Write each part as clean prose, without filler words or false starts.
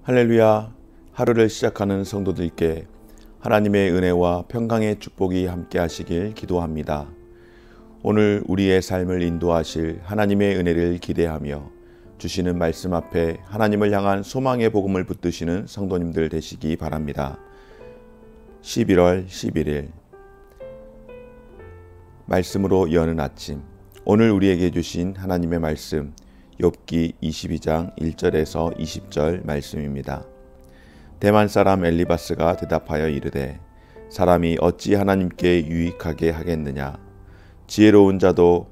할렐루야. 하루를 시작하는 성도들께 하나님의 은혜와 평강의 축복이 함께 하시길 기도합니다. 오늘 우리의 삶을 인도하실 하나님의 은혜를 기대하며 주시는 말씀 앞에 하나님을 향한 소망의 복음을 붙드시는 성도님들 되시기 바랍니다. 11월 11일 말씀으로 여는 아침, 오늘 우리에게 주신 하나님의 말씀 욥기 22장 1절에서 20절 말씀입니다. 대만 사람 엘리바스가 대답하여 이르되 사람이 어찌 하나님께 유익하게 하겠느냐. 지혜로운 자도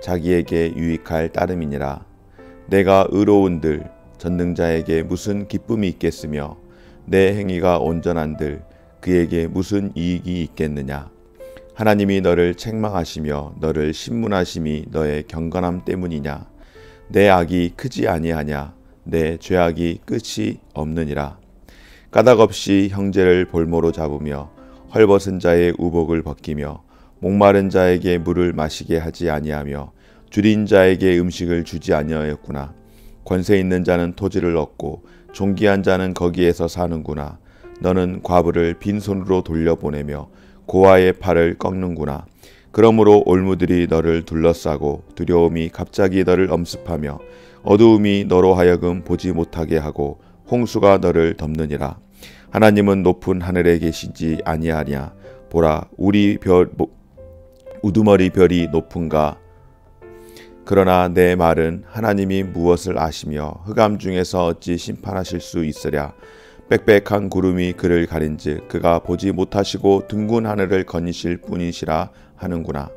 자기에게 유익할 따름이니라. 내가 의로운들 전능자에게 무슨 기쁨이 있겠으며 내 행위가 온전한들 그에게 무슨 이익이 있겠느냐. 하나님이 너를 책망하시며 너를 신문하심이 너의 경건함 때문이냐. 내 악이 크지 아니하냐. 내 죄악이 끝이 없느니라. 까닭없이 형제를 볼모로 잡으며 헐벗은 자의 우복을 벗기며 목마른 자에게 물을 마시게 하지 아니하며 줄인 자에게 음식을 주지 아니하였구나. 권세 있는 자는 토지를 얻고 존귀한 자는 거기에서 사는구나. 너는 과부를 빈손으로 돌려보내며 고아의 팔을 꺾는구나. 그러므로 올무들이 너를 둘러싸고 두려움이 갑자기 너를 엄습하며 어두움이 너로 하여금 보지 못하게 하고 홍수가 너를 덮느니라. 하나님은 높은 하늘에 계시지 아니하냐. 보라, 우리 우두머리 별이 높은가. 그러나 내 말은 하나님이 무엇을 아시며 흑암 중에서 어찌 심판하실 수 있으랴. 빽빽한 구름이 그를 가린즉 그가 보지 못하시고 둥근 하늘을 거니실 뿐이시라 하는구나.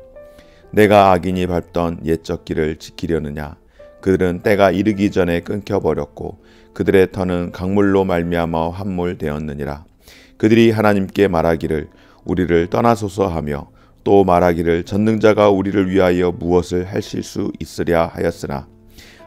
내가 악인이 밟던 옛적 길을 지키려느냐. 그들은 때가 이르기 전에 끊겨버렸고 그들의 터는 강물로 말미암아 함몰되었느니라. 그들이 하나님께 말하기를 우리를 떠나소서 하며 또 말하기를 전능자가 우리를 위하여 무엇을 하실 수 있으랴 하였으나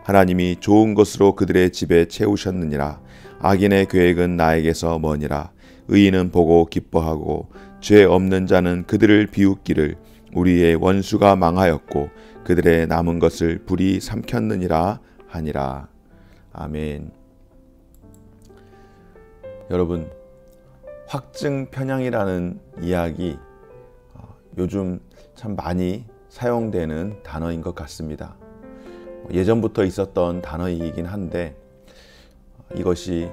하나님이 좋은 것으로 그들의 집에 채우셨느니라. 악인의 계획은 나에게서 머니라. 의인은 보고 기뻐하고 죄 없는 자는 그들을 비웃기를 우리의 원수가 망하였고 그들의 남은 것을 불이 삼켰느니라 하니라. 아멘. 여러분, 확증 편향이라는 이야기 요즘 참 많이 사용되는 단어인 것 같습니다. 예전부터 있었던 단어이긴 한데 이것이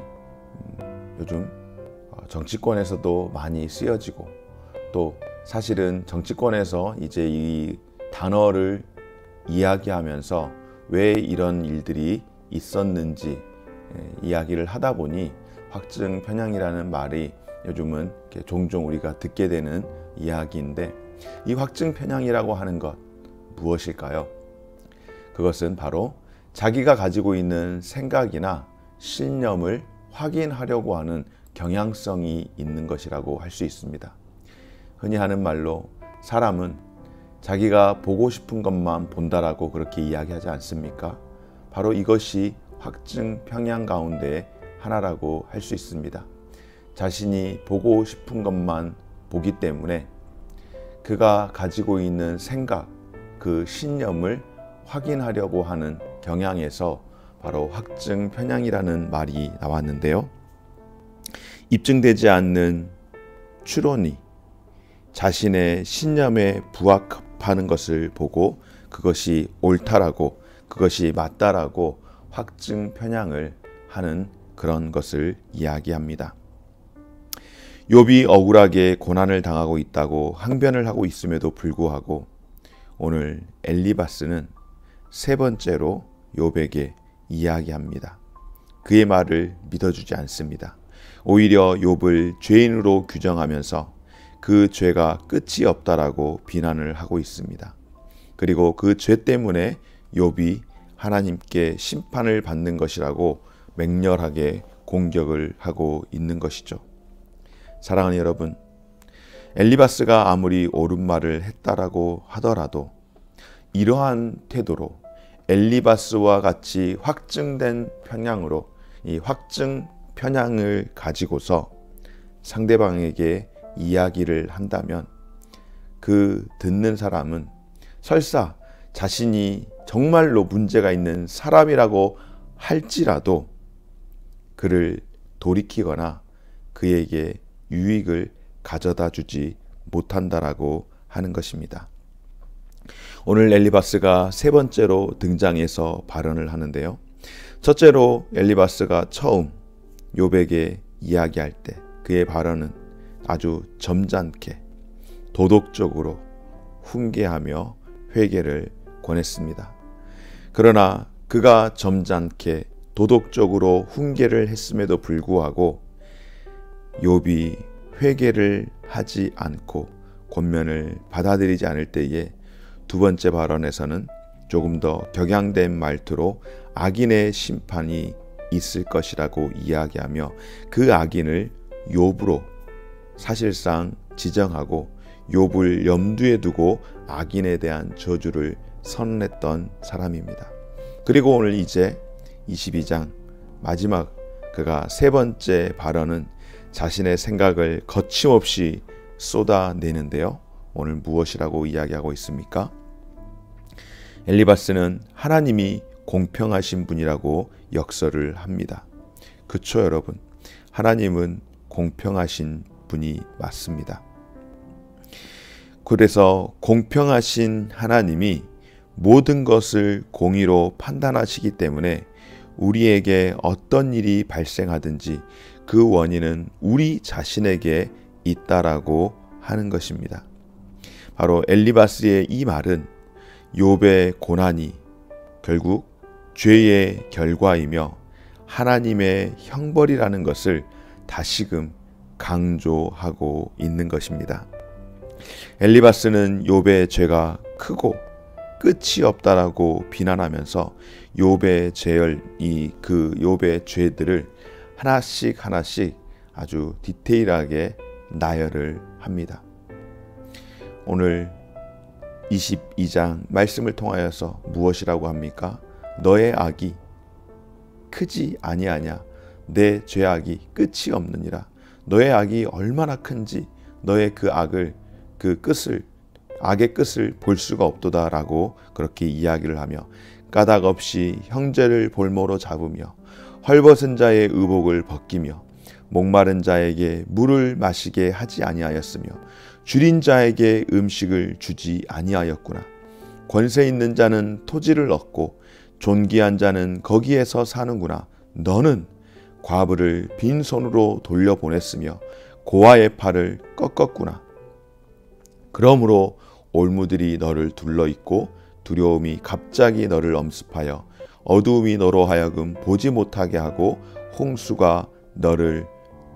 요즘 정치권에서도 많이 쓰여지고 또 사실은 정치권에서 이제 이 단어를 이야기하면서 왜 이런 일들이 있었는지 이야기를 하다 보니 확증 편향이라는 말이 요즘은 종종 우리가 듣게 되는 이야기인데 이 확증 편향이라고 하는 것 무엇일까요? 그것은 바로 자기가 가지고 있는 생각이나 신념을 확인하려고 하는 경향성이 있는 것이라고 할 수 있습니다. 흔히 하는 말로 사람은 자기가 보고 싶은 것만 본다라고 그렇게 이야기하지 않습니까? 바로 이것이 확증 편향 가운데 하나라고 할 수 있습니다. 자신이 보고 싶은 것만 보기 때문에 그가 가지고 있는 생각, 그 신념을 확인하려고 하는 경향에서 바로 확증 편향이라는 말이 나왔는데요. 입증되지 않는 추론이 자신의 신념에 부합하는 것을 보고 그것이 옳다라고 그것이 맞다라고 확증 편향을 하는 그런 것을 이야기합니다. 욥이 억울하게 고난을 당하고 있다고 항변을 하고 있음에도 불구하고 오늘 엘리바스는 세 번째로 욥에게 이야기합니다. 그의 말을 믿어주지 않습니다. 오히려 욥을 죄인으로 규정하면서 그 죄가 끝이 없다라고 비난을 하고 있습니다. 그리고 그 죄 때문에 욥이 하나님께 심판을 받는 것이라고 맹렬하게 공격을 하고 있는 것이죠. 사랑하는 여러분, 엘리바스가 아무리 옳은 말을 했다라고 하더라도 이러한 태도로 엘리바스와 같이 확증된 편향으로 이 확증 편향을 가지고서 상대방에게 이야기를 한다면 그 듣는 사람은 설사 자신이 정말로 문제가 있는 사람이라고 할지라도 그를 돌이키거나 그에게 유익을 가져다 주지 못한다라고 하는 것입니다. 오늘 엘리바스가 세 번째로 등장해서 발언을 하는데요. 첫째로 엘리바스가 처음 욥에게 이야기할 때 그의 발언은 아주 점잖게 도덕적으로 훈계하며 회개를 권했습니다. 그러나 그가 점잖게 도덕적으로 훈계를 했음에도 불구하고 욥이 회개를 하지 않고 권면을 받아들이지 않을 때에 두 번째 발언에서는 조금 더 격양된 말투로 악인의 심판이 있을 것이라고 이야기하며 그 악인을 욥으로 사실상 지정하고 욥을 염두에 두고 악인에 대한 저주를 선언했던 사람입니다. 그리고 오늘 이제 22장 마지막 그가 세 번째 발언은 자신의 생각을 거침없이 쏟아내는데요. 오늘 무엇이라고 이야기하고 있습니까? 엘리바스는 하나님이 공평하신 분이라고 역설을 합니다. 그쵸, 여러분? 하나님은 공평하신 분이 맞습니다. 그래서 공평하신 하나님이 모든 것을 공의로 판단하시기 때문에 우리에게 어떤 일이 발생하든지 그 원인은 우리 자신에게 있다라고 하는 것입니다. 바로 엘리바스의 이 말은 욥의 고난이 결국 죄의 결과이며 하나님의 형벌이라는 것을 다시금 강조하고 있는 것입니다. 엘리바스는 욥의 죄가 크고 끝이 없다라고 비난하면서 욥의 욥의 죄들을 하나씩 아주 디테일하게 나열을 합니다. 오늘 22장 말씀을 통하여서 무엇이라고 합니까? 너의 악이 크지 아니하냐? 내 죄악이 끝이 없느니라. 너의 악이 얼마나 큰지 너의 그 악의 끝을 볼 수가 없도다라고 그렇게 이야기를 하며 까닭 없이 형제를 볼모로 잡으며 헐벗은 자의 의복을 벗기며 목마른 자에게 물을 마시게 하지 아니하였으며 줄인 자에게 음식을 주지 아니하였구나. 권세 있는 자는 토지를 얻고 존귀한 자는 거기에서 사는구나. 너는 과부를 빈손으로 돌려보냈으며 고아의 팔을 꺾었구나. 그러므로 올무들이 너를 둘러있고 두려움이 갑자기 너를 엄습하여 어두움이 너로 하여금 보지 못하게 하고 홍수가 너를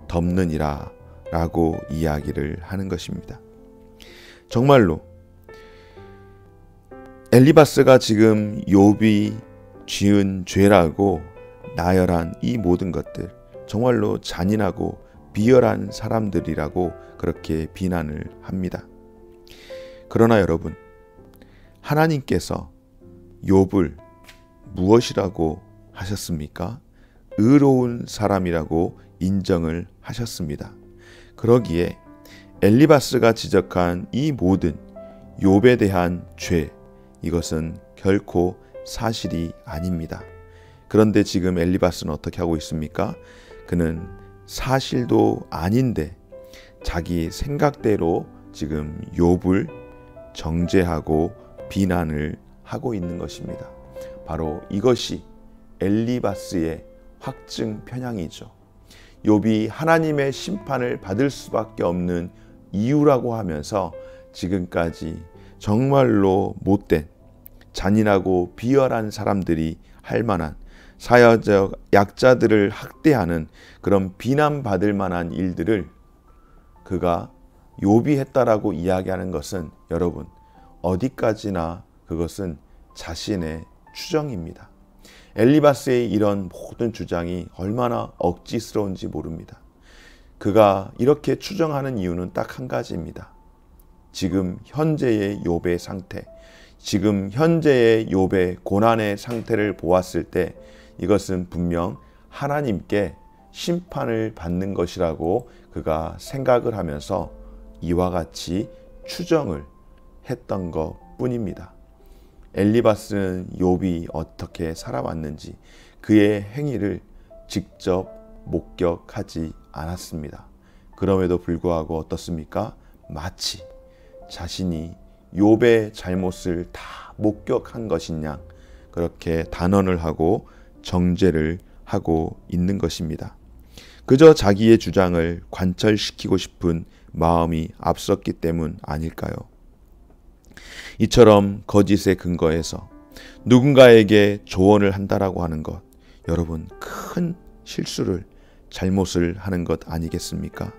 덮느니라 라고 이야기를 하는 것입니다. 정말로 엘리바스가 지금 욥이 지은 죄라고 나열한 이 모든 것들 정말로 잔인하고 비열한 사람들이라고 그렇게 비난을 합니다. 그러나 여러분, 하나님께서 욥을 무엇이라고 하셨습니까? 의로운 사람이라고 인정을 하셨습니다. 그러기에 엘리바스가 지적한 이 모든 욥에 대한 죄, 이것은 결코 사실이 아닙니다. 그런데 지금 엘리바스는 어떻게 하고 있습니까? 그는 사실도 아닌데 자기 생각대로 지금 욥을 정죄하고 비난을 하고 있는 것입니다. 바로 이것이 엘리바스의 확증 편향이죠. 욥이 하나님의 심판을 받을 수밖에 없는 이유라고 하면서 지금까지 정말로 못된 잔인하고 비열한 사람들이 할 만한 사회적 약자들을 학대하는 그런 비난받을 만한 일들을 그가 욥이 했다라고 이야기하는 것은 여러분 어디까지나 그것은 자신의 추정입니다. 엘리바스의 이런 모든 주장이 얼마나 억지스러운지 모릅니다. 그가 이렇게 추정하는 이유는 딱 한 가지입니다. 지금 현재의 욥의 상태, 지금 현재의 욥의 고난의 상태를 보았을 때 이것은 분명 하나님께 심판을 받는 것이라고 그가 생각을 하면서 이와 같이 추정을 했던 것뿐입니다. 엘리바스는 욥이 어떻게 살아왔는지 그의 행위를 직접 목격하지 않았습니다. 그럼에도 불구하고 어떻습니까? 마치 자신이 욥의 잘못을 다 목격한 것이냐 그렇게 단언을 하고 정죄를 하고 있는 것입니다. 그저 자기의 주장을 관철시키고 싶은 마음이 앞섰기 때문 아닐까요? 이처럼 거짓에 근거해서 누군가에게 조언을 한다라고 하는 것, 여러분 큰 실수를 잘못을 하는 것 아니겠습니까?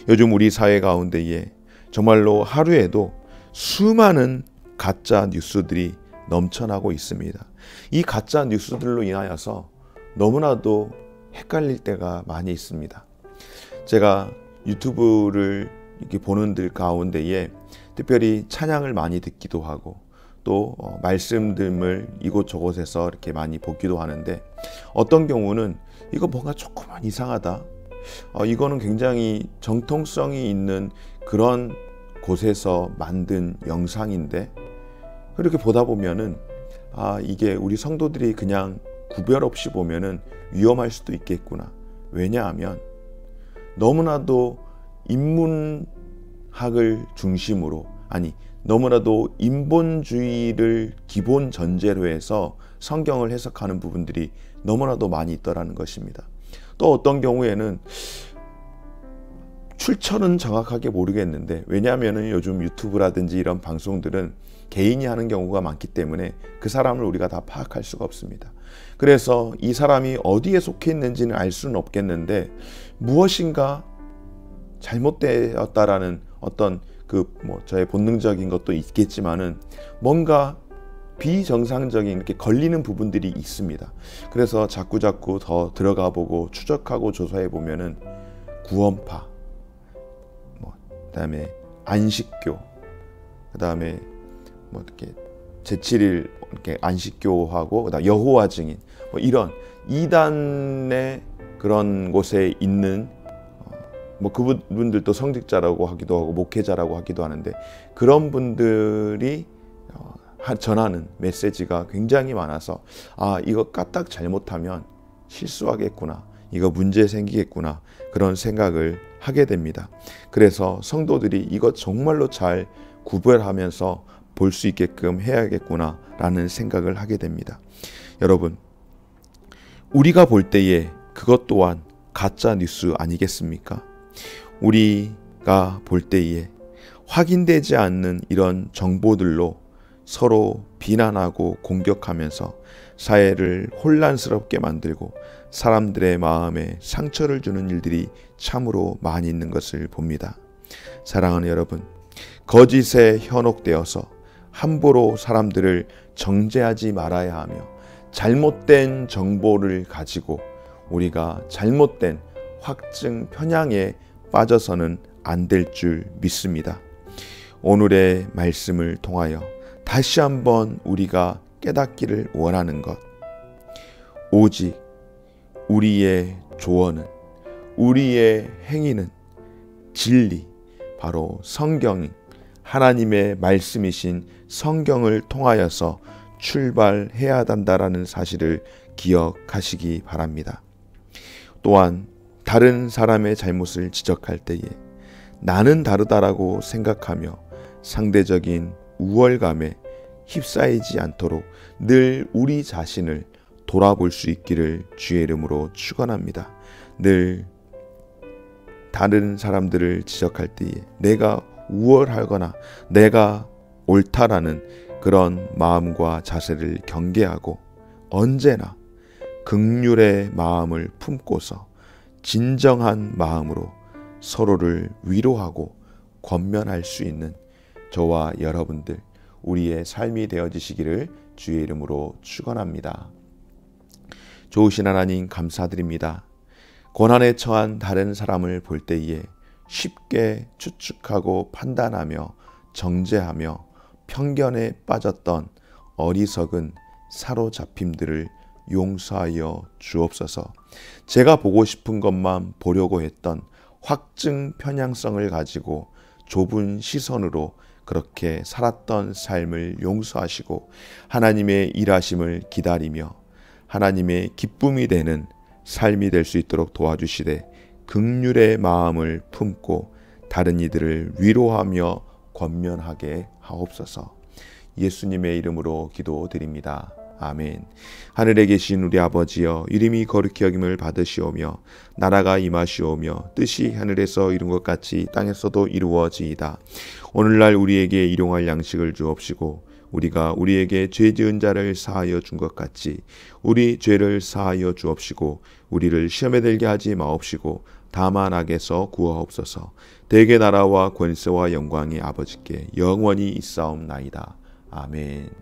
요즘 우리 사회 가운데에 정말로 하루에도 수많은 가짜 뉴스들이 넘쳐나고 있습니다. 이 가짜 뉴스들로 인하여서 너무나도 헷갈릴 때가 많이 있습니다. 제가 유튜브를 이렇게 보는 들 가운데에 특별히 찬양을 많이 듣기도 하고 또 말씀들을 이곳저곳에서 이렇게 많이 보기도 하는데 어떤 경우는 이거 뭔가 조금만 이상하다. 이거는 굉장히 정통성이 있는 그런 곳에서 만든 영상인데 그렇게 보다 보면은 이게 우리 성도들이 그냥 구별 없이 보면은 위험할 수도 있겠구나. 왜냐하면 너무나도 인문학을 중심으로 너무나도 인본주의를 기본 전제로 해서 성경을 해석하는 부분들이 너무나도 많이 있더라는 것입니다. 또 어떤 경우에는 출처는 정확하게 모르겠는데 왜냐하면 요즘 유튜브라든지 이런 방송들은 개인이 하는 경우가 많기 때문에 그 사람을 우리가 다 파악할 수가 없습니다. 그래서 이 사람이 어디에 속해 있는지는 알 수는 없겠는데 무엇인가 잘못되었다라는 어떤 저의 본능적인 것도 있겠지만은 뭔가 비정상적인 이렇게 걸리는 부분들이 있습니다. 그래서 자꾸 더 들어가 보고 추적하고 조사해 보면은 구원파, 그다음에 안식교, 그다음에 이렇게 제7일 이렇게 안식교하고 그다음 여호와 증인 이런 이단의 그런 곳에 있는 그분들도 성직자라고 하기도 하고 목회자라고 하기도 하는데 그런 분들이 전하는 메시지가 굉장히 많아서 이거 까딱 잘못하면 실수하겠구나, 이거 문제 생기겠구나 그런 생각을 하게 됩니다. 그래서 성도들이 이것 정말로 잘 구별하면서 볼 수 있게끔 해야겠구나 라는 생각을 하게 됩니다. 여러분, 우리가 볼 때에 그것 또한 가짜 뉴스 아니겠습니까? 우리가 볼 때에 확인되지 않는 이런 정보들로 서로 비난하고 공격하면서 사회를 혼란스럽게 만들고 사람들의 마음에 상처를 주는 일들이 참으로 많이 있는 것을 봅니다. 사랑하는 여러분, 거짓에 현혹되어서 함부로 사람들을 정죄하지 말아야 하며 잘못된 정보를 가지고 우리가 잘못된 확증 편향에 빠져서는 안 될 줄 믿습니다. 오늘의 말씀을 통하여 다시 한번 우리가 깨닫기를 원하는 것, 오직 우리의 조언은, 우리의 행위는 진리, 바로 성경, 하나님의 말씀이신 성경을 통하여서 출발해야 한다라는 사실을 기억하시기 바랍니다. 또한 다른 사람의 잘못을 지적할 때에 나는 다르다라고 생각하며 상대적인 우월감에 휩싸이지 않도록 늘 우리 자신을 돌아볼 수 있기를 주의 이름으로 축원합니다. 늘 다른 사람들을 지적할 때에 내가 우월하거나 내가 옳다라는 그런 마음과 자세를 경계하고 언제나 긍휼의 마음을 품고서 진정한 마음으로 서로를 위로하고 권면할 수 있는 저와 여러분들, 우리의 삶이 되어지시기를 주의 이름으로 축원합니다. 좋으신 하나님 감사드립니다. 고난에 처한 다른 사람을 볼 때에 쉽게 추측하고 판단하며 정죄하며 편견에 빠졌던 어리석은 사로잡힘들을 용서하여 주옵소서. 제가 보고 싶은 것만 보려고 했던 확증 편향성을 가지고 좁은 시선으로 그렇게 살았던 삶을 용서하시고 하나님의 일하심을 기다리며 하나님의 기쁨이 되는 삶이 될 수 있도록 도와주시되 긍휼의 마음을 품고 다른 이들을 위로하며 권면하게 하옵소서. 예수님의 이름으로 기도드립니다. 아멘. 하늘에 계신 우리 아버지여, 이름이 거룩히 여김을 받으시오며 나라가 임하시오며 뜻이 하늘에서 이룬 것 같이 땅에서도 이루어지이다. 오늘날 우리에게 일용할 양식을 주옵시고 우리가 우리에게 죄 지은 자를 사하여 준 것 같이 우리 죄를 사하여 주옵시고 우리를 시험에 들게 하지 마옵시고 다만 악에서 구하옵소서. 대개 나라와 권세와 영광이 아버지께 영원히 있사옵나이다. 아멘.